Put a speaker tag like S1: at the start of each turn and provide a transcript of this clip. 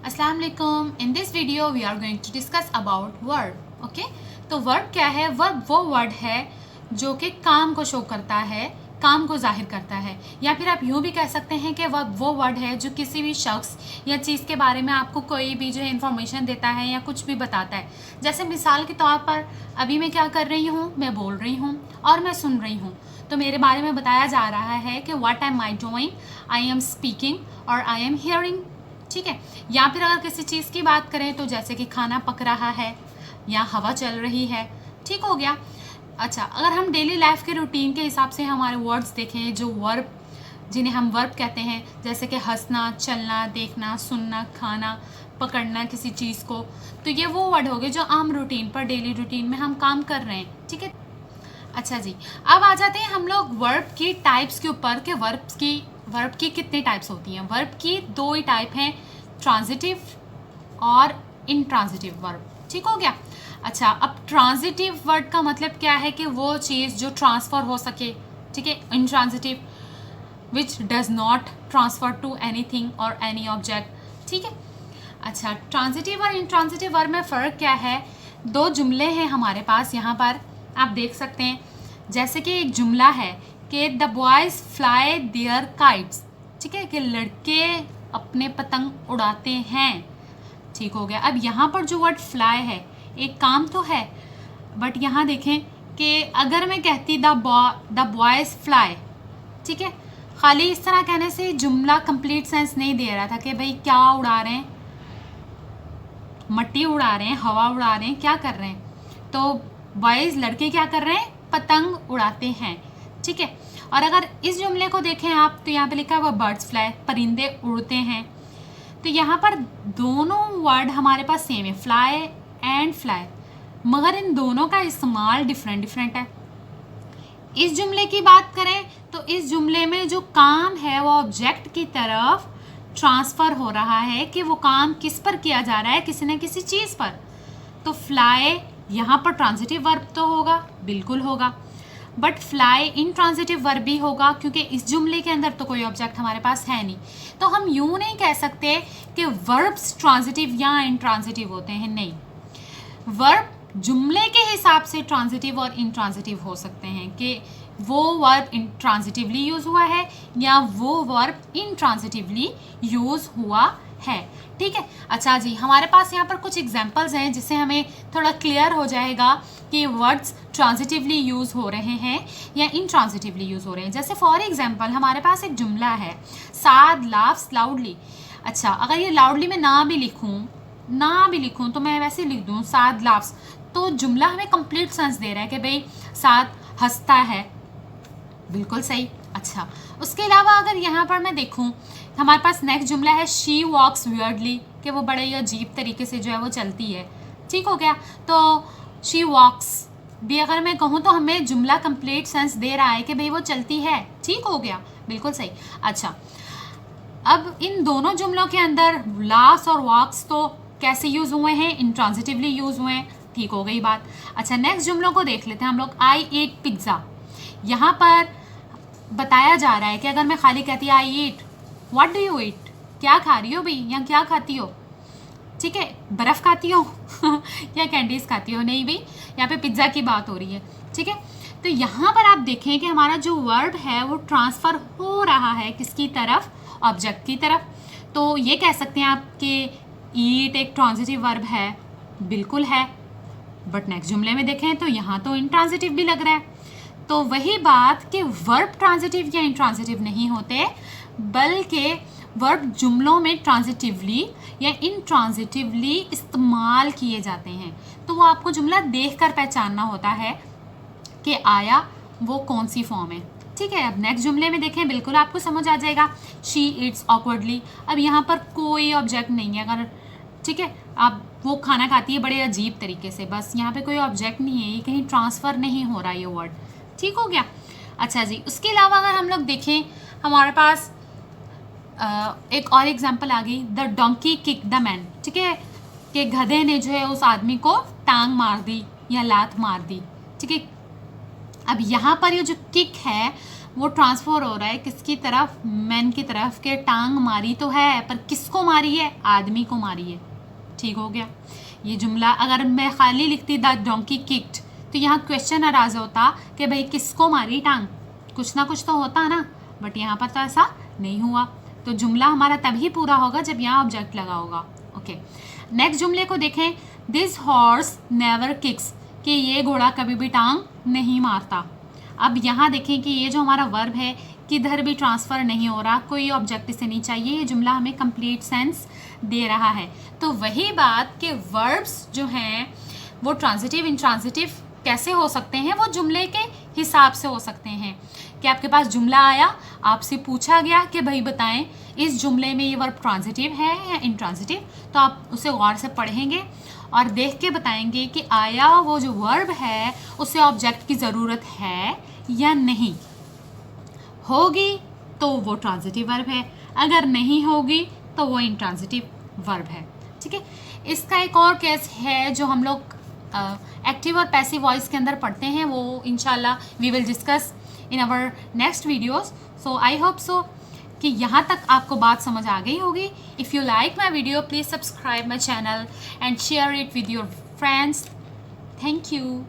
S1: अस्सलाम वालेकुम। In this video we are going to discuss about verb. Okay, तो verb क्या है? वर्ब वो वर्ड है जो कि काम को शो करता है, काम को जाहिर करता है, या फिर आप यूँ भी कह सकते हैं कि वर्ब वो वर्ड है जो किसी भी शख्स या चीज़ के बारे में आपको कोई भी जो है इंफॉर्मेशन देता है या कुछ भी बताता है। जैसे मिसाल के तौर पर अभी मैं क्या कर रही हूँ, मैं बोल रही हूँ और मैं सुन रही हूँ, तो मेरे बारे में बताया जा रहा है कि what am I doing, I am speaking और आई एम हियरिंग। ठीक है। या फिर अगर किसी चीज़ की बात करें तो जैसे कि खाना पक रहा है या हवा चल रही है। ठीक हो गया। अच्छा, अगर हम डेली लाइफ के रूटीन के हिसाब से हमारे वर्ड्स देखें, जो वर्ब जिन्हें हम वर्ब कहते हैं, जैसे कि हंसना, चलना, देखना, सुनना, खाना, पकड़ना किसी चीज़ को, तो ये वो वर्ड हो गए जो आम रूटीन पर, डेली रूटीन में हम काम कर रहे हैं। ठीक है। अच्छा जी, अब आ जाते हैं हम लोग वर्ब की टाइप्स के ऊपर कि वर्ब की कितनी टाइप्स होती हैं। वर्ब की दो ही टाइप हैं, ट्रांजिटिव और इनट्रांजिटिव वर्ब। ठीक हो गया। अच्छा, अब ट्रांजिटिव वर्ड का मतलब क्या है कि वो चीज़ जो ट्रांसफ़र हो सके। ठीक है। Intransitive which does not transfer to anything और एनी ऑब्जेक्ट। ठीक है। अच्छा, ट्रांजिटिव और इनट्रांजिटिव वर्ड में फ़र्क क्या है? दो जुमले हैं हमारे पास, यहाँ पर आप देख सकते हैं। जैसे कि एक जुमला है कि the boys fly their kites. ठीक है, कि लड़के अपने पतंग उड़ाते हैं। ठीक हो गया। अब यहाँ पर जो वर्ड फ्लाई है, एक काम तो है, बट यहाँ देखें कि अगर मैं कहती द बॉयज़ फ्लाई, ठीक है, खाली इस तरह कहने से जुमला कंप्लीट सेंस नहीं दे रहा था कि भाई क्या उड़ा रहे हैं, मट्टी उड़ा रहे हैं, हवा उड़ा रहे हैं, क्या कर रहे हैं। तो बॉयज़ लड़के क्या कर रहे हैं, पतंग उड़ाते हैं। ठीक है। और अगर इस जुमले को देखें आप, तो यहाँ पे लिखा है वो बर्ड्स फ्लाई, परिंदे उड़ते हैं। तो यहाँ पर दोनों वर्ड हमारे पास सेम है, फ्लाई एंड फ्लाई, मगर इन दोनों का इस्तेमाल डिफरेंट डिफरेंट है। इस जुमले की बात करें तो इस जुमले में जो काम है वो ऑब्जेक्ट की तरफ ट्रांसफ़र हो रहा है कि वो काम किस पर किया जा रहा है, किसी न किसी चीज़ पर। तो फ्लाई यहाँ पर ट्रांजिटिव वर्ब तो होगा, बिल्कुल होगा, बट फ्लाई इनट्रांजिटिव वर्ब भी होगा क्योंकि इस जुमले के अंदर तो कोई ऑब्जेक्ट हमारे पास है नहीं। तो हम यूँ नहीं कह सकते कि वर्ब्स ट्रांजिटिव या इनट्रांजिटिव होते हैं, नहीं। वर्ब जुमले के हिसाब से ट्रांजिटिव और इनट्रांजिटिव हो सकते हैं कि वो वर्ब ट्रांजिटिवली यूज़ हुआ है या वो वर्ब इनट्रांजिटिवली यूज़ हुआ है। ठीक है। अच्छा जी, हमारे पास यहाँ पर कुछ एग्जांपल्स हैं जिससे हमें थोड़ा क्लियर हो जाएगा कि वर्ड्स ट्रांजिटिवली यूज़ हो रहे हैं या इनट्रांजिटिवली यूज़ हो रहे हैं। जैसे फॉर एग्जांपल हमारे पास एक जुमला है, साद लाफ्स लाउडली। अच्छा, अगर ये लाउडली में ना भी लिखूँ तो मैं वैसे लिख दूँ साद लाफ्स, तो जुमला हमें कंप्लीट सेंस दे रहा है कि भाई साद हंसता है। बिल्कुल सही। अच्छा, उसके अलावा अगर यहाँ पर मैं देखूँ, हमारे पास नेक्स्ट जुमला है शी वॉक्स वियर्डली, कि वो बड़े ही अजीब तरीके से जो है वो चलती है। ठीक हो गया। तो शी वॉक्स भी अगर मैं कहूँ तो हमें जुमला कंप्लीट सेंस दे रहा है कि भाई वो चलती है। ठीक हो गया, बिल्कुल सही। अच्छा, अब इन दोनों जुमलों के अंदर लाफ्स और वॉक्स तो कैसे यूज़ हुए हैं, इनट्रांजिटिवली यूज़ हुए हैं। ठीक हो गई बात। अच्छा, नेक्स्ट जुमलों को देख लेते हैं हम लोग। आई ईट पिज़्ज़ा, यहाँ पर बताया जा रहा है कि अगर मैं खाली कहती आई ईट, व्हाट डू यू ईट, क्या खा रही हो भाई, या क्या खाती हो। ठीक है, बर्फ़ खाती हो या कैंडीज़ खाती हो, नहीं भाई, यहाँ पे पिज़्ज़ा की बात हो रही है। ठीक है। तो यहाँ पर आप देखें कि हमारा जो वर्ब है वो ट्रांसफ़र हो रहा है किसकी तरफ, ऑब्जेक्ट की तरफ। तो ये कह सकते हैं आप कि ईट एक ट्रांजिटिव वर्ब है, बिल्कुल है, बट नेक्स्ट जुमले में देखें तो यहाँ तो इनट्रांजिटिव भी लग रहा है। तो वही बात कि वर्ब ट्रांजिटिव या इनट्रांजिटिव नहीं होते, बल्कि वर्ब जुमलों में ट्रांजिटिवली या इनट्रांजिटिवली इस्तेमाल किए जाते हैं। तो वो आपको जुमला देखकर पहचानना होता है कि आया वो कौन सी फॉर्म है। ठीक है। अब नेक्स्ट जुमले में देखें, बिल्कुल आपको समझ आ जाएगा। शी ईट्स ऑकवर्डली, अब यहाँ पर कोई ऑब्जेक्ट नहीं है, अगर ठीक है, आप वो खाना खाती है बड़े अजीब तरीके से, बस यहाँ पे कोई ऑब्जेक्ट नहीं है, ये कहीं ट्रांसफ़र नहीं हो रहा ये वर्ड। ठीक हो गया। अच्छा जी, उसके अलावा अगर हम लोग देखें, हमारे पास एक और एग्जांपल आ गई, the donkey kick the man. ठीक है, कि गधे ने जो है उस आदमी को टांग मार दी या लात मार दी। ठीक है। अब यहाँ पर ये जो किक है, वो ट्रांसफ़र हो रहा है किसकी तरफ, मैन की तरफ, के टांग मारी तो है पर किसको मारी है, आदमी को मारी है। ठीक हो गया ये जुमला। अगर मैं खाली लिखती द डोंकी किक्ड तो यहाँ क्वेश्चन अराज होता कि भाई किसको मारी टांग, कुछ ना कुछ तो होता ना, बट यहाँ पर तो ऐसा नहीं हुआ। तो जुमला हमारा तभी पूरा होगा जब यहाँ ऑब्जेक्ट लगा होगा। ओके, नेक्स्ट जुमले को देखें, दिस हॉर्स नेवर किक्स, कि ये घोड़ा कभी भी टांग नहीं मारता। अब यहाँ देखें कि ये जो हमारा वर्ब है किधर भी ट्रांसफ़र नहीं हो रहा, कोई ऑब्जेक्ट इसे नहीं चाहिए, ये जुमला हमें कंप्लीट सेंस दे रहा है। तो वही बात कि वर्ब्स जो हैं वो ट्रांजिटिव इंट्रांजिटिव कैसे हो सकते हैं, वो जुमले के हिसाब से हो सकते हैं। कि आपके पास जुमला आया, आपसे पूछा गया कि भाई बताएं इस जुमले में ये वर्ब ट्रांजिटिव है या इंट्रांजिटिव, तो आप उसे गौर से पढ़ेंगे और देख के बताएंगे कि आया वो जो वर्ब है उसे ऑब्जेक्ट की ज़रूरत है या नहीं। होगी तो वो ट्रांजिटिव वर्ब है, अगर नहीं होगी तो वो इंट्रांजिटिव वर्ब है। ठीक है, इसका एक और केस है जो हम लोग एक्टिव और पैसिव वॉइस के अंदर पढ़ते हैं, वो इंशाल्लाह we will discuss in our next videos. So I hope so कि यहाँ तक आपको बात समझ आ गई होगी। If you like my video please subscribe my channel and share it with your friends. Thank you.